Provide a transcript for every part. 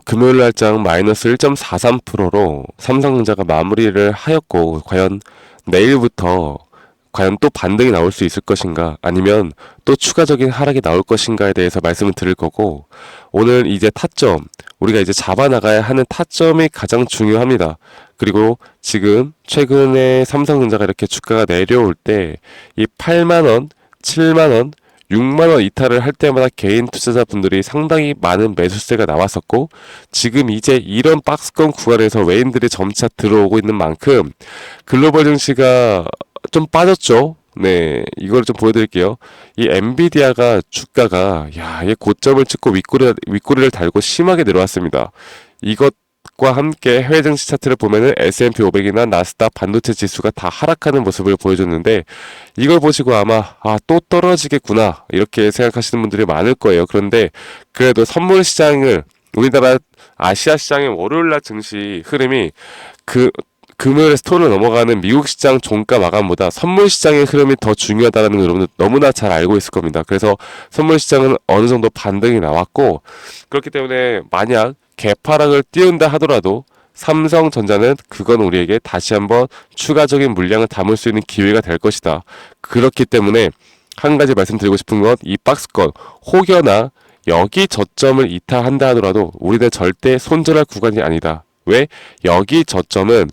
금요일 날장 마이너스 1.43%로 삼성전자가 마무리를 하였고, 과연 내일부터 과연 또 반등이 나올 수 있을 것인가, 아니면 또 추가적인 하락이 나올 것인가에 대해서 말씀을 드릴 거고, 오늘 이제 타점, 우리가 이제 잡아나가야 하는 타점이 가장 중요합니다. 그리고 지금 최근에 삼성전자가 이렇게 주가가 내려올 때 이 8만원, 7만원, 6만원 이탈을 할 때마다 개인 투자자분들이 상당히 많은 매수세가 나왔었고, 지금 이제 이런 박스권 구간에서 외인들이 점차 들어오고 있는 만큼 글로벌 증시가 좀 빠졌죠. 네, 이걸 좀 보여드릴게요. 이 엔비디아가 주가가 얘 고점을 찍고 윗꼬리를 달고 심하게 내려왔습니다. 이것과 함께 해외 증시 차트를 보면은 S&P 500이나 나스닥 반도체 지수가 다 하락하는 모습을 보여줬는데, 이걸 보시고 아마 또 떨어지겠구나 이렇게 생각하시는 분들이 많을 거예요. 그런데 그래도 선물 시장을, 우리나라 아시아 시장의 월요일날 증시 흐름이 금요일에 스토를 넘어가는 미국 시장 종가 마감보다 선물 시장의 흐름이 더 중요하다는 걸 여러분들 너무나 잘 알고 있을 겁니다. 그래서 선물 시장은 어느 정도 반등이 나왔고, 그렇기 때문에 만약 개파락을 띄운다 하더라도 삼성전자는 그건 우리에게 다시 한번 추가적인 물량을 담을 수 있는 기회가 될 것이다. 그렇기 때문에 한 가지 말씀드리고 싶은 건, 이 박스권 혹여나 여기 저점을 이탈한다 하더라도 우리는 절대 손절할 구간이 아니다. 왜? 여기 저점은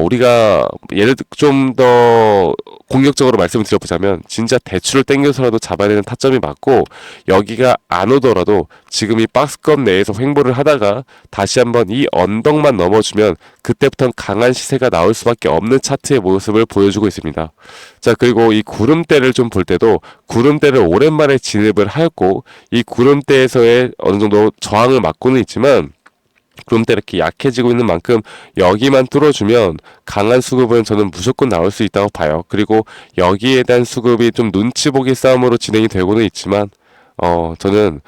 우리가 예를 좀 더 공격적으로 말씀을 드려보자면, 진짜 대출을 땡겨서라도 잡아야 되는 타점이 맞고, 여기가 안 오더라도 지금 이 박스권 내에서 횡보를 하다가 다시 한번 이 언덕만 넘어주면 그때부터는 강한 시세가 나올 수밖에 없는 차트의 모습을 보여주고 있습니다. 자, 그리고 이 구름대를 좀 볼 때도 구름대를 오랜만에 진입을 하였고, 이 구름대에서의 어느 정도 저항을 맞고는 있지만, 구름대 이렇게 약해지고 있는 만큼 여기만 뚫어주면 강한 수급은 저는 무조건 나올 수 있다고 봐요. 그리고 여기에 대한 수급이 좀 눈치 보기 싸움으로 진행이 되고는 있지만, 저는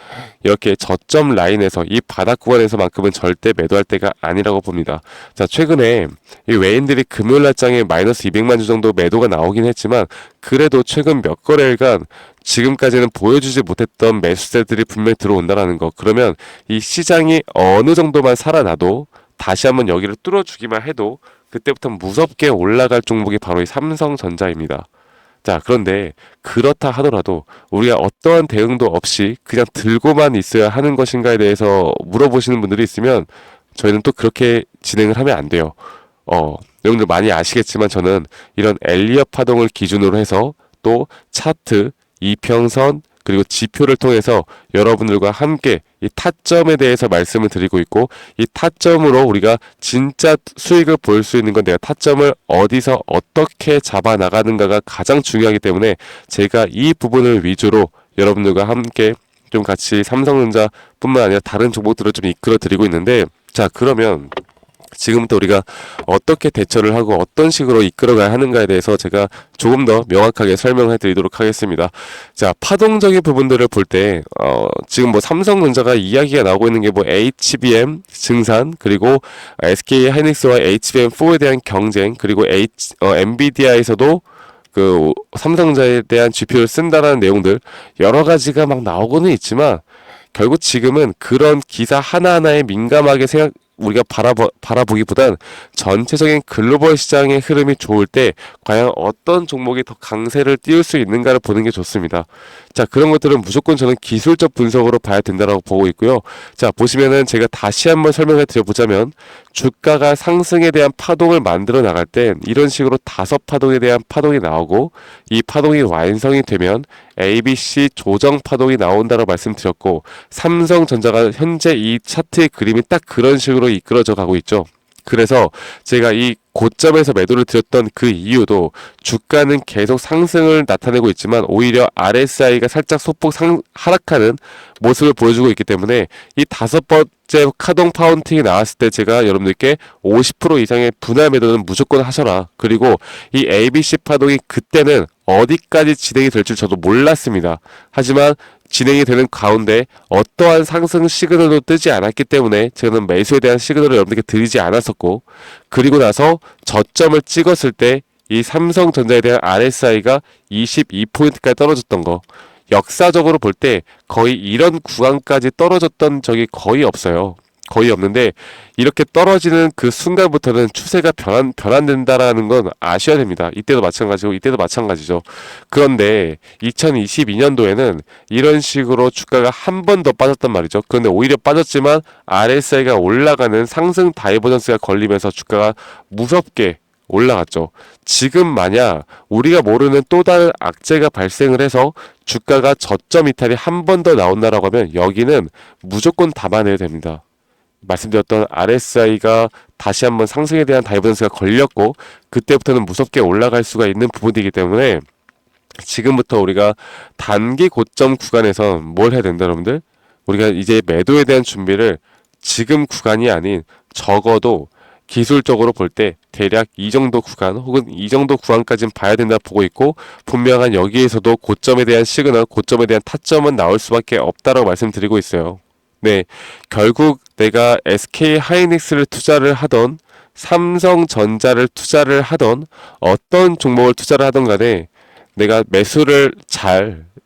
이렇게 저점 라인에서 이 바닥 구간에서만큼은 절대 매도할 때가 아니라고 봅니다. 자, 최근에 이 외인들이 금요일 날장에 마이너스 200만 주 정도 매도가 나오긴 했지만, 그래도 최근 몇 거래일간 지금까지는 보여주지 못했던 매수세들이 분명히 들어온다는 거. 그러면 이 시장이 어느 정도만 살아나도 다시 한번 여기를 뚫어주기만 해도 그때부터 무섭게 올라갈 종목이 바로 이 삼성전자입니다. 자, 그런데 그렇다 하더라도 우리가 어떠한 대응도 없이 그냥 들고만 있어야 하는 것인가에 대해서 물어보시는 분들이 있으면, 저희는 또 그렇게 진행을 하면 안 돼요. 여러분들 많이 아시겠지만, 저는 이런 엘리엇 파동을 기준으로 해서 또 차트, 이평선, 그리고 지표를 통해서 여러분들과 함께 이 타점에 대해서 말씀을 드리고 있고, 이 타점으로 우리가 진짜 수익을 볼 수 있는 건 내가 타점을 어디서 어떻게 잡아 나가는가가 가장 중요하기 때문에, 제가 이 부분을 위주로 여러분들과 함께 좀 같이 삼성전자 뿐만 아니라 다른 종목들을 좀 이끌어 드리고 있는데, 자, 그러면 지금부터 우리가 어떻게 대처를 하고 어떤 식으로 이끌어가야 하는가에 대해서 제가 조금 더 명확하게 설명해 드리도록 하겠습니다. 자, 파동적인 부분들을 볼 때, 지금 뭐 삼성전자가 이야기가 나오고 있는 게 뭐 HBM 증산, 그리고 SK 하이닉스와 HBM4에 대한 경쟁, 그리고 엔비디아에서도 그 삼성전자에 대한 GPU를 쓴다라는 내용들, 여러 가지가 막 나오고는 있지만, 결국 지금은 그런 기사 하나하나에 민감하게 우리가 바라보기보단 전체적인 글로벌 시장의 흐름이 좋을 때 과연 어떤 종목이 더 강세를 띄울 수 있는가를 보는 게 좋습니다. 자, 그런 것들은 무조건 저는 기술적 분석으로 봐야 된다고 보고 있고요. 자, 보시면은 제가 다시 한번 설명해 드려보자면, 주가가 상승에 대한 파동을 만들어 나갈 때 이런 식으로 5파동에 대한 파동이 나오고, 이 파동이 완성이 되면 ABC 조정 파동이 나온다고 말씀드렸고, 삼성전자가 현재 이 차트의 그림이 딱 그런 식으로 이끌어져 가고 있죠. 그래서 제가 이 고점에서 매도를 드렸던 그 이유도, 주가는 계속 상승을 나타내고 있지만 오히려 RSI가 살짝 소폭 하락하는 모습을 보여주고 있기 때문에, 이 5번째 카동 파운팅이 나왔을 때 제가 여러분들께 50% 이상의 분할 매도는 무조건 하셔라. 그리고 이 ABC 파동이 그때는 어디까지 진행이 될 줄 저도 몰랐습니다. 하지만 진행이 되는 가운데 어떠한 상승 시그널도 뜨지 않았기 때문에 저는 매수에 대한 시그널을 여러분들께 드리지 않았었고, 그리고 나서 저점을 찍었을 때 이 삼성전자에 대한 RSI가 22포인트까지 떨어졌던 거, 역사적으로 볼 때 거의 이런 구간까지 떨어졌던 적이 거의 없어요. 거의 없는데 이렇게 떨어지는 그 순간부터는 추세가 변환된다라는 건 아셔야 됩니다. 이때도 마찬가지고 이때도 마찬가지죠. 그런데 2022년도에는 이런 식으로 주가가 한 번 더 빠졌단 말이죠. 그런데 오히려 빠졌지만 RSI가 올라가는 상승 다이버전스가 걸리면서 주가가 무섭게 올라갔죠. 지금 만약 우리가 모르는 또 다른 악재가 발생을 해서 주가가 저점 이탈이 한 번 더 나온다라고 하면 여기는 무조건 담아내야 됩니다. 말씀드렸던 RSI가 다시 한번 상승에 대한 다이버전스가 걸렸고 그때부터는 무섭게 올라갈 수가 있는 부분이기 때문에 지금부터 우리가 단기 고점 구간에서 뭘 해야 된다 여러분들? 우리가 이제 매도에 대한 준비를 지금 구간이 아닌 적어도 기술적으로 볼 때 대략 이 정도 구간 혹은 이 정도 구간까지는 봐야 된다 보고 있고 분명한 여기에서도 고점에 대한 시그널, 고점에 대한 타점은 나올 수밖에 없다라고 말씀드리고 있어요. 네, 결국 내가 SK 하이닉스를 투자를 하던 삼성전자를 투자를 하던 어떤 종목을 투자를 하던 간에 내가 매수를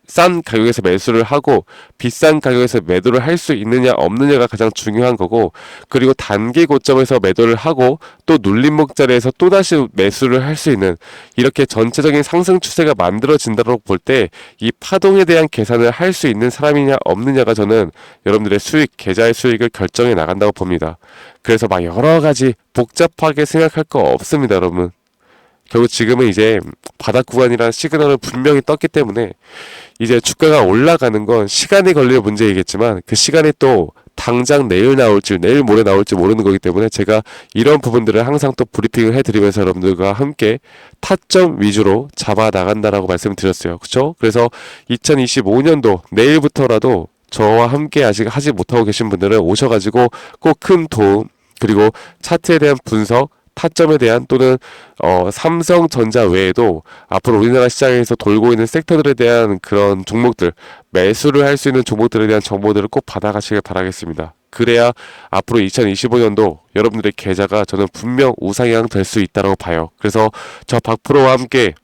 싼 가격에서 매수를 하고 비싼 가격에서 매도를 할 수 있느냐 없느냐가 가장 중요한 거고 그리고 단기 고점에서 매도를 하고 또 눌림목 자리에서 또다시 매수를 할 수 있는 이렇게 전체적인 상승 추세가 만들어진다고 볼 때 이 파동에 대한 계산을 할 수 있는 사람이냐 없느냐가 저는 여러분들의 수익, 계좌의 수익을 결정해 나간다고 봅니다. 그래서 막 여러 가지 복잡하게 생각할 거 없습니다, 여러분. 결국 지금은 이제 바닥 구간이라는 시그널을 분명히 떴기 때문에 이제 주가가 올라가는 건 시간이 걸릴 문제이겠지만 그 시간이 또 당장 내일 나올지 내일 모레 나올지 모르는 거기 때문에 제가 이런 부분들을 항상 또 브리핑을 해드리면서 여러분들과 함께 타점 위주로 잡아 나간다라고 말씀드렸어요. 그렇죠? 그래서 2025년도 내일부터라도 저와 함께 아직 하지 못하고 계신 분들은 오셔가지고 꼭 큰 도움 그리고 차트에 대한 분석 타점에 대한 또는 삼성전자 외에도 앞으로 우리나라 시장에서 돌고 있는 섹터들에 대한 그런 종목들 매수를 할 수 있는 종목들에 대한 정보들을 꼭 받아가시길 바라겠습니다. 그래야 앞으로 2025년도 여러분들의 계좌가 저는 분명 우상향 될 수 있다고 봐요. 그래서 저 박프로와 함께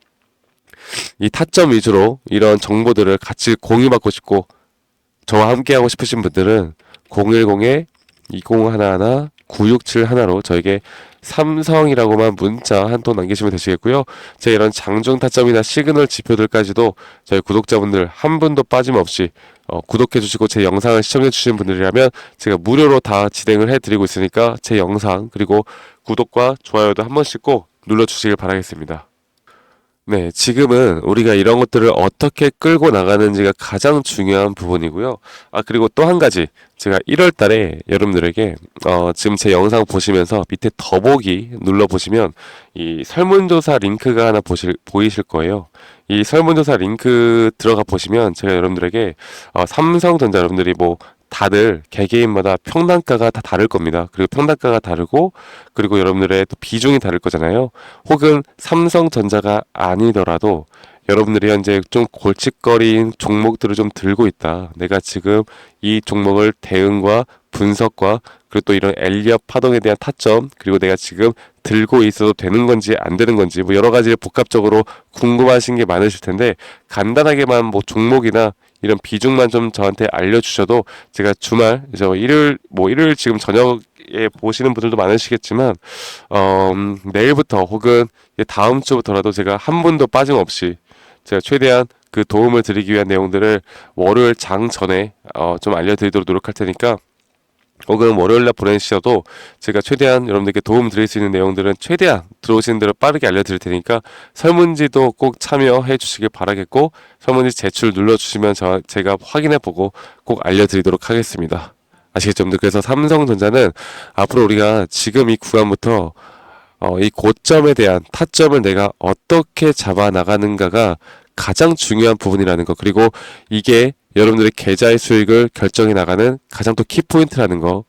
이 타점 위주로 이런 정보들을 같이 공유받고 싶고 저와 함께 하고 싶으신 분들은 010-2011-9671로 저에게 삼성이라고만 문자 한 통 남기시면 되시겠고요. 제 이런 장중 타점이나 시그널 지표들까지도 저희 구독자분들 한 분도 빠짐없이 구독해 주시고 제 영상을 시청해 주시는 분들이라면 제가 무료로 다 진행을 해드리고 있으니까 제 영상 그리고 구독과 좋아요도 한 번씩 꼭 눌러주시길 바라겠습니다. 네, 지금은 우리가 이런 것들을 어떻게 끌고 나가는지가 가장 중요한 부분이고요. 그리고 또 한 가지. 제가 1월 달에 여러분들에게, 지금 제 영상 보시면서 밑에 더보기 눌러보시면 이 설문조사 링크가 하나 보이실 거예요. 이 설문조사 링크 들어가 보시면 제가 여러분들에게, 삼성전자 여러분들이 다들 개개인마다 평단가가 다 다를 겁니다. 그리고 평단가가 다르고 그리고 여러분들의 또 비중이 다를 거잖아요. 혹은 삼성전자가 아니더라도 여러분들이 현재 좀 골칫거리인 종목들을 좀 들고 있다. 내가 지금 이 종목을 대응과 분석과 그리고 또 이런 엘리엇 파동에 대한 타점 그리고 내가 지금 들고 있어도 되는 건지 안 되는 건지 여러 가지 복합적으로 궁금하신 게 많으실 텐데 간단하게만 종목이나 이런 비중만 좀 저한테 알려주셔도 제가 주말 일요일 지금 저녁에 보시는 분들도 많으시겠지만 내일부터 혹은 다음 주부터라도 제가 한 분도 빠짐없이 제가 최대한 그 도움을 드리기 위한 내용들을 월요일 장 전에 좀 알려드리도록 노력할 테니까 혹은 월요일날 보내주셔도 제가 최대한 여러분들께 도움 드릴 수 있는 내용들은 최대한 들어오시는 대로 빠르게 알려드릴 테니까 설문지도 꼭 참여해 주시길 바라겠고 설문지 제출 눌러주시면 제가 확인해보고 꼭 알려드리도록 하겠습니다. 아시겠죠? 그래서 삼성전자는 앞으로 우리가 지금 이 구간부터 이 고점에 대한 타점을 내가 어떻게 잡아 나가는가가 가장 중요한 부분이라는 거 그리고 이게 여러분들의 계좌의 수익을 결정해 나가는 가장 또 키포인트라는 거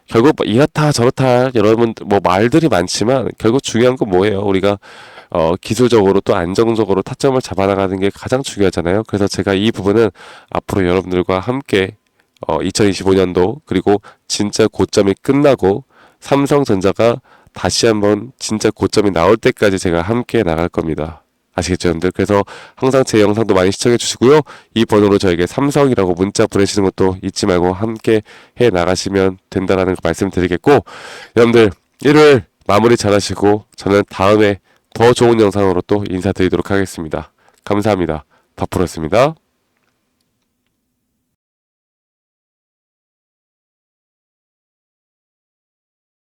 결국 이렇다 저렇다 여러분 말들이 많지만 결국 중요한 건 뭐예요? 우리가 기술적으로 또 안정적으로 타점을 잡아 나가는 게 가장 중요하잖아요. 그래서 제가 이 부분은 앞으로 여러분들과 함께 2025년도 그리고 진짜 고점이 끝나고 삼성전자가 다시 한번 진짜 고점이 나올 때까지 제가 함께 나갈 겁니다. 아시겠죠, 여러분들? 그래서 항상 제 영상도 많이 시청해 주시고요. 이 번호로 저에게 삼성이라고 문자 보내시는 것도 잊지 말고 함께 해 나가시면 된다라는 거 말씀드리겠고, 여러분들 일요일 마무리 잘 하시고 저는 다음에 더 좋은 영상으로 또 인사드리도록 하겠습니다. 감사합니다. 덕프로였습니다.